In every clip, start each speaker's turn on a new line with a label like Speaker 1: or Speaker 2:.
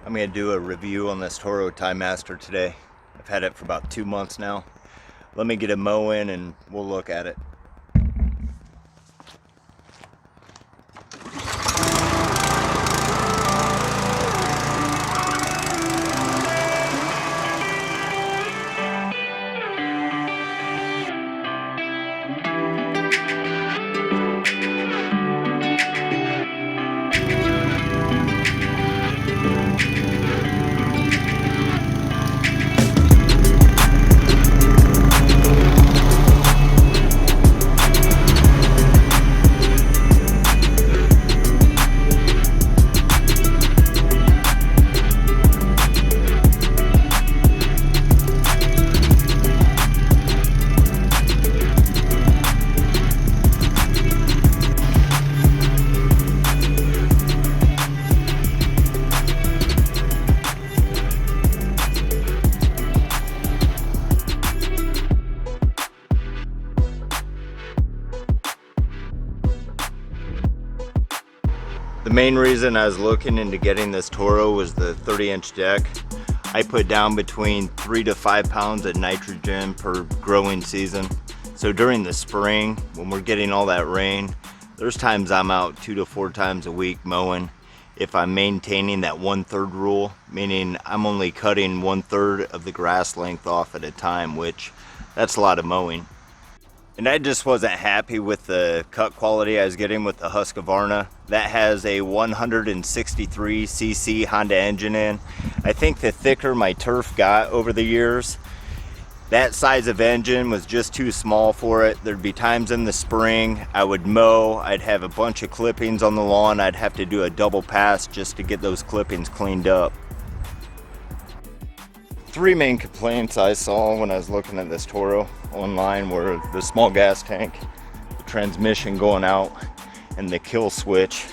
Speaker 1: I'm going to do a review on this Toro Time Master today. I've had it for about 2 months now. Let me get a mow in and we'll look at it. The main reason I was looking into getting this Toro was the 30-inch deck. I put down between 3 to 5 pounds of nitrogen per growing season. So during the spring, when we're getting all that rain, there's times I'm out 2 to 4 times a week mowing. If I'm maintaining that 1/3 rule, meaning I'm only cutting 1/3 of the grass length off at a time, which that's a lot of mowing. And I just wasn't happy with the cut quality I was getting with the Husqvarna. That has a 163cc Honda engine in. I think the thicker my turf got over the years, that size of engine was just too small for it. There'd be times in the spring I would mow, I'd have a bunch of clippings on the lawn, I'd have to do a double pass just to get those clippings cleaned up. 3 main complaints I saw when I was looking at this Toro online were the small gas tank, the transmission going out, and the kill switch.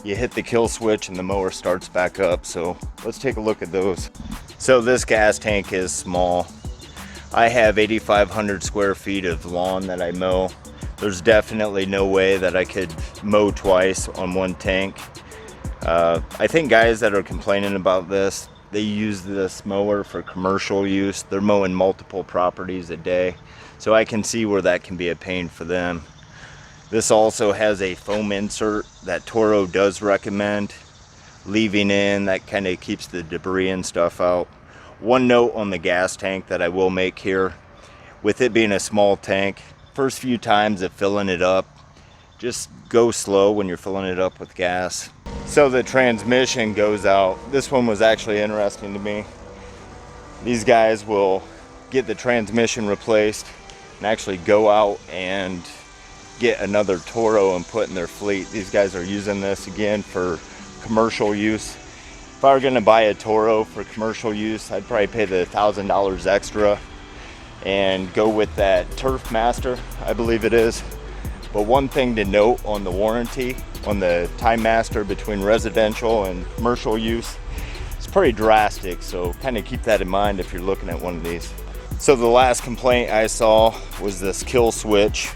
Speaker 1: You hit the kill switch and the mower starts back up, so let's take a look at those. So this gas tank is small. I have 8,500 square feet of lawn that I mow. There's definitely no way that I could mow twice on one tank. I think guys that are complaining about this, they use this mower for commercial use. They're mowing multiple properties a day, so I can see where that can be a pain for them. This also has a foam insert that Toro does recommend leaving in. That kind of keeps the debris and stuff out. One note on the gas tank that I will make here, with it being a small tank, first few times of filling it up, just go slow when you're filling it up with gas. So the transmission goes out. This one was actually interesting to me. These guys will get the transmission replaced and actually go out and get another Toro and put in their fleet. These guys are using this again for commercial use. If I were going to buy a Toro for commercial use, I'd probably pay the $1,000 extra and go with that Turf Master, I believe it is. But one thing to note on the warranty on the Time Master between residential and commercial use, it's pretty drastic, so kind of keep that in mind if you're looking at one of these. So the last complaint I saw was this kill switch.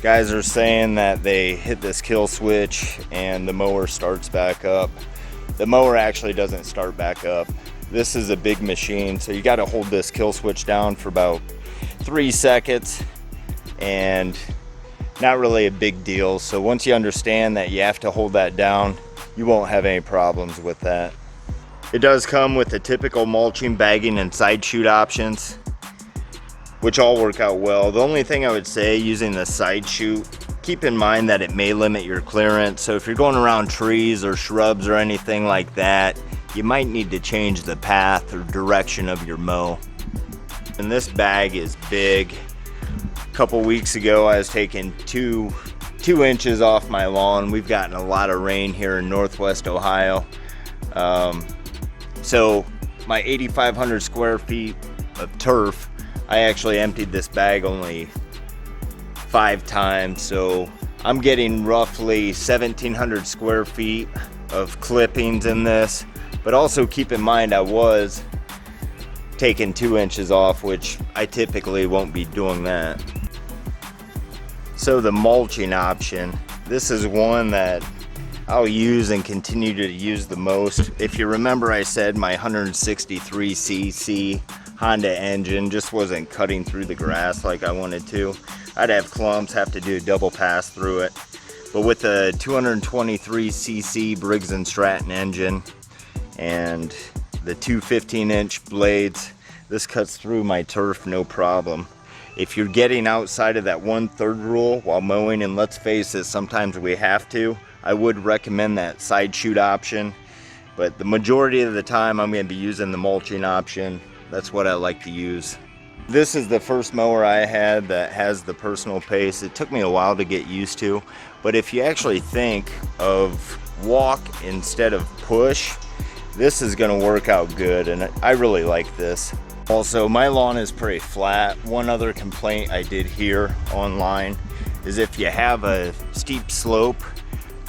Speaker 1: Guys are saying that they hit this kill switch and the mower starts back up. The mower actually doesn't start back up. This is a big machine, so you got to hold this kill switch down for about 3 seconds, and not really a big deal. So once you understand that you have to hold that down, you won't have any problems with that. It does come with the typical mulching, bagging, and side shoot options, which all work out well. The only thing I would say using the side shoot, keep in mind that it may limit your clearance. So if you're going around trees or shrubs or anything like that, you might need to change the path or direction of your mow. And this bag is big. A couple weeks ago I was taking two inches off my lawn. We've gotten a lot of rain here in Northwest Ohio. So my 8,500 square feet of turf, I actually emptied this bag only 5 times. So I'm getting roughly 1,700 square feet of clippings in this. But also keep in mind I was taking 2 inches off, which I typically won't be doing that. So the mulching option, this is one that I'll use and continue to use the most. If you remember, I said my 163cc Honda engine just wasn't cutting through the grass like I wanted to. I'd have clumps, have to do a double pass through it. But with the 223cc Briggs & Stratton engine and the two 15-inch blades, this cuts through my turf no problem. If you're getting outside of that 1/3 rule while mowing, and let's face it, sometimes we have to, I would recommend that side shoot option. But the majority of the time I'm going to be using the mulching option. That's what I like to use. This is the first mower I had that has the personal pace. It took me a while to get used to, but if you actually think of walk instead of push, this is going to work out good, and I really like this. Also, my lawn is pretty flat. One other complaint I did hear online is if you have a steep slope,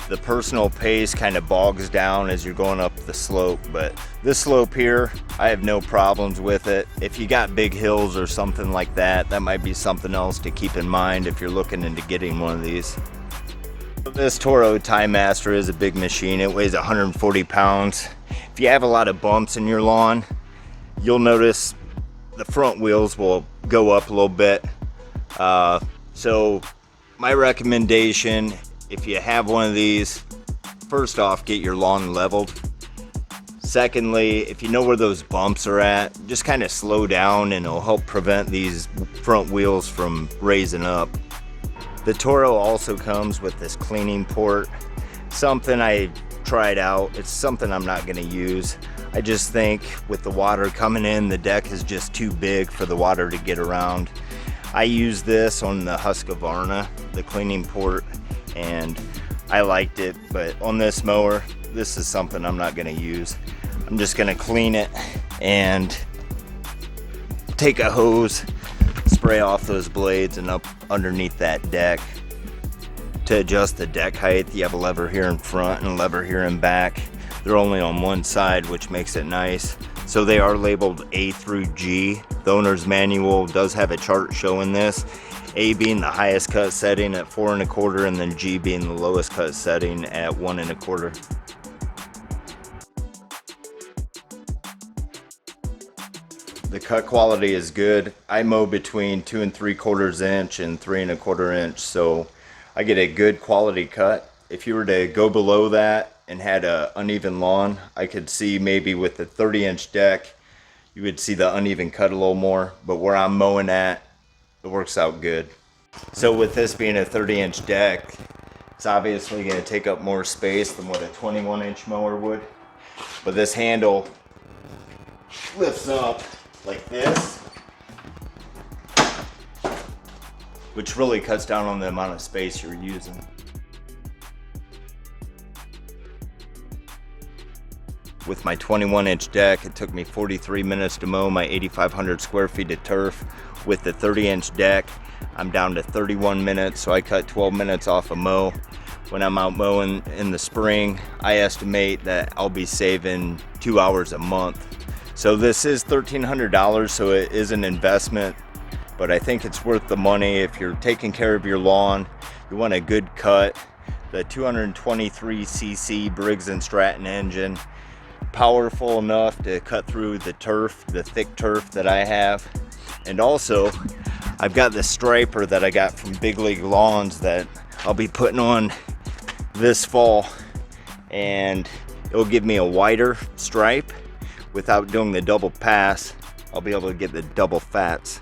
Speaker 1: the personal pace kind of bogs down as you're going up the slope. But this slope here, I have no problems with it. If you got big hills or something like that, that might be something else to keep in mind if you're looking into getting one of these. This Toro Time Master is a big machine. It weighs 140 pounds. If you have a lot of bumps in your lawn, you'll notice the front wheels will go up a little bit. So my recommendation, if you have one of these, first off, get your lawn leveled. Secondly, if you know where those bumps are at, just kind of slow down and it'll help prevent these front wheels from raising up. The Toro also comes with this cleaning port, something I tried out. It's something I'm not going to use. I just think with the water coming in, the deck is just too big for the water to get around. I use this on the Husqvarna, the cleaning port, and I liked it, but on this mower, this is something I'm not going to use. I'm just going to clean it and take a hose, spray off those blades and up underneath that deck. To adjust the deck height, you have a lever here in front and a lever here in back. They're only on one side, which makes it nice. So they are labeled A through G. The owner's manual does have a chart showing this. A being the highest cut setting at 4 1/4, and then G being the lowest cut setting at 1 1/4. The cut quality is good. I mow between 2 3/4 inch and 3 1/4 inch, so I get a good quality cut. If you were to go below that and had a uneven lawn, I could see maybe with the 30-inch deck, you would see the uneven cut a little more, but where I'm mowing at, it works out good. So with this being a 30-inch deck, it's obviously going to take up more space than what a 21-inch mower would. But this handle lifts up like this, which really cuts down on the amount of space you're using. With my 21-inch deck, it took me 43 minutes to mow my 8,500 square feet of turf. With the 30-inch deck, I'm down to 31 minutes, so I cut 12 minutes off a mow. When I'm out mowing in the spring, I estimate that I'll be saving 2 hours a month. So this is $1,300, so it is an investment, but I think it's worth the money. If you're taking care of your lawn, you want a good cut. The 223cc Briggs & Stratton engine, powerful enough to cut through the turf, the thick turf that I have. And also, I've got the striper that I got from Big League Lawns that I'll be putting on this fall, and it'll give me a wider stripe. Without doing the double pass, I'll be able to get the double fats.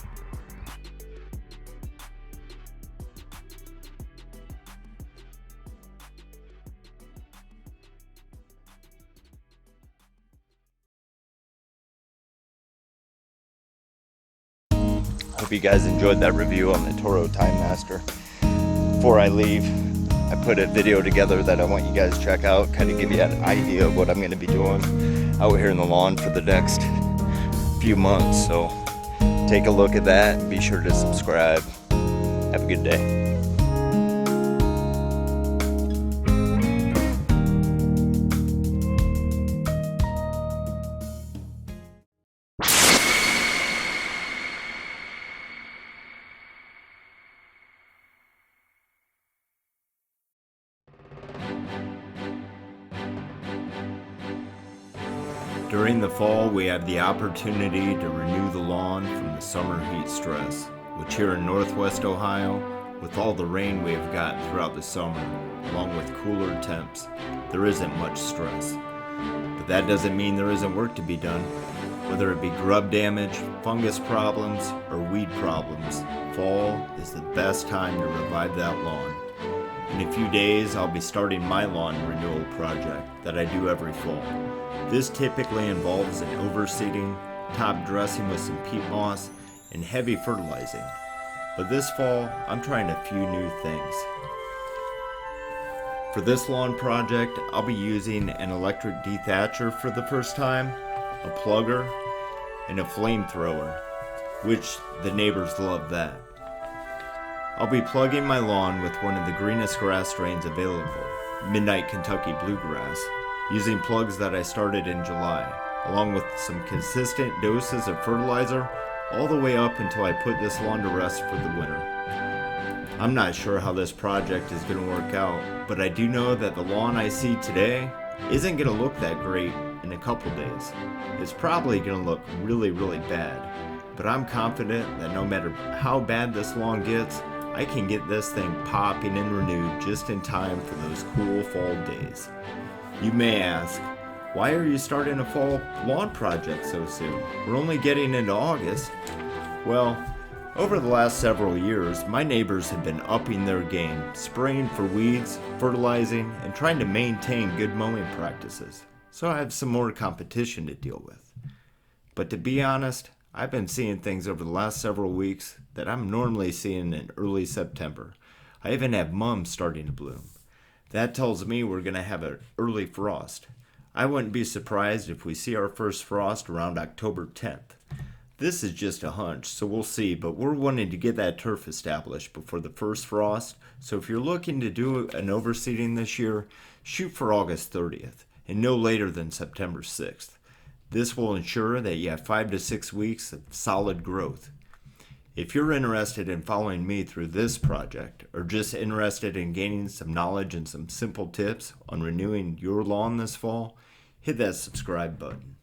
Speaker 1: Hope you guys enjoyed that review on the Toro Time Master. Before I leave, I put a video together that I want you guys to check out, kind of give you an idea of what I'm going to be doing out here in the lawn for the next few months. So take a look at that and be sure to subscribe. Have a good day. During the fall, we have the opportunity to renew the lawn from the summer heat stress, which here in Northwest Ohio, with all the rain we have gotten throughout the summer, along with cooler temps, there isn't much stress. But that doesn't mean there isn't work to be done. Whether it be grub damage, fungus problems, or weed problems, fall is the best time to revive that lawn. In a few days, I'll be starting my lawn renewal project that I do every fall. This typically involves an overseeding, top dressing with some peat moss, and heavy fertilizing. But this fall, I'm trying a few new things. For this lawn project, I'll be using an electric dethatcher for the first time, a plugger, and a flamethrower, which the neighbors love that. I'll be plugging my lawn with one of the greenest grass strains available, Midnight Kentucky Bluegrass, using plugs that I started in July, along with some consistent doses of fertilizer all the way up until I put this lawn to rest for the winter. I'm not sure how this project is going to work out, but I do know that the lawn I see today isn't going to look that great in a couple days. It's probably going to look really, really bad, but I'm confident that no matter how bad this lawn gets, I can get this thing popping and renewed just in time for those cool fall days. You may ask, why are you starting a fall lawn project so soon? We're only getting into August. Well, over the last several years, my neighbors have been upping their game, spraying for weeds, fertilizing, and trying to maintain good mowing practices. So I have some more competition to deal with. But to be honest, I've been seeing things over the last several weeks that I'm normally seeing in early September. I even have mums starting to bloom. That tells me we're going to have an early frost. I wouldn't be surprised if we see our first frost around October 10th. This is just a hunch, so we'll see, but we're wanting to get that turf established before the first frost, so if you're looking to do an overseeding this year, shoot for August 30th, and no later than September 6th. This will ensure that you have 5 to 6 weeks of solid growth. If you're interested in following me through this project, or just interested in gaining some knowledge and some simple tips on renewing your lawn this fall, hit that subscribe button.